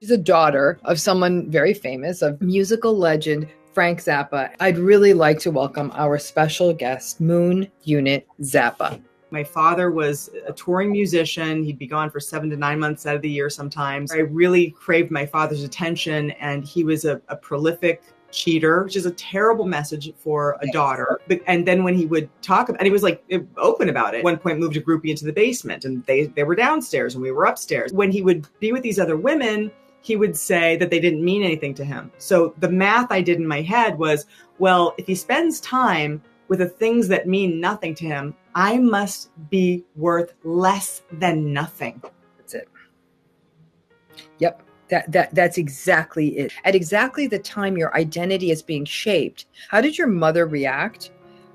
She's a daughter of someone very famous, of musical legend Frank Zappa. I'd really like to welcome our special guest, Moon Unit Zappa. My father was a touring musician. He'd be gone for 7 to 9 months out of the year sometimes. I really craved my father's attention, and he was a prolific cheater, which is a terrible message for a daughter. And then when he would talk about, and he was like open about it. At one point moved a groupie into the basement, and they were downstairs and we were upstairs. When he would be with these other women, he would say that they didn't mean anything to him. So the math I did in my head was, well, if he spends time with the things that mean nothing to him, I must be worth less than nothing. That's it. Yep. That's exactly it. At exactly the time your identity is being shaped, how did your mother react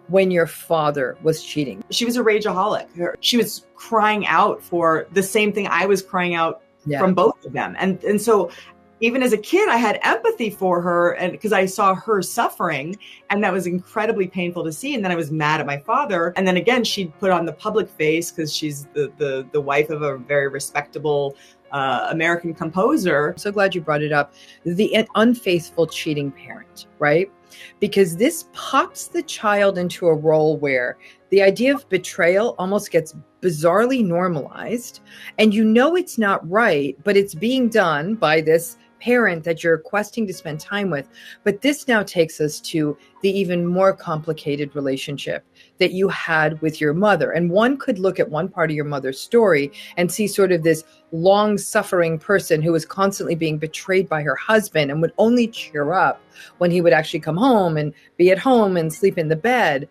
when your father was cheating? She was a rageaholic. She was crying out for the same thing I was crying out from both of them. And so even as a kid, I had empathy for her, and because I saw her suffering, and that was incredibly painful to see. And then I was mad at my father. And then again, she'd put on the public face because she's the wife of a very respectable American composer. I'm so glad you brought it up. The unfaithful cheating parent, right? Because this pops the child into a role where the idea of betrayal almost gets bizarrely normalized, and you know it's not right, but it's being done by this parent that you're requesting to spend time with. But this now takes us to the even more complicated relationship that you had with your mother. And one could look at one part of your mother's story and see sort of this long-suffering person who was constantly being betrayed by her husband and would only cheer up when he would actually come home and be at home and sleep in the bed.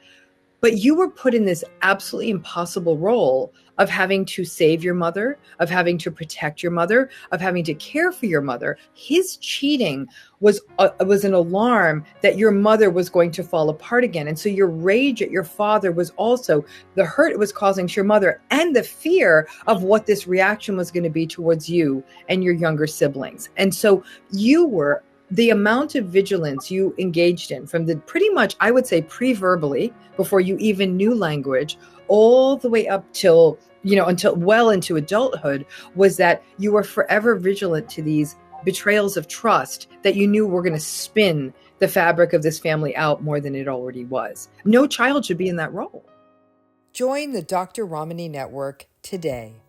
But you were put in this absolutely impossible role of having to save your mother, of having to protect your mother, of having to care for your mother. His cheating was an alarm that your mother was going to fall apart again. And so your rage at your father was also the hurt it was causing to your mother and the fear of what this reaction was going to be towards you and your younger siblings. And so the amount of vigilance you engaged in from the pretty much, I would say, pre-verbally, before you even knew language, all the way up till, until well into adulthood, was that you were forever vigilant to these betrayals of trust that you knew were going to spin the fabric of this family out more than it already was. No child should be in that role. Join the Dr. Ramani Network today.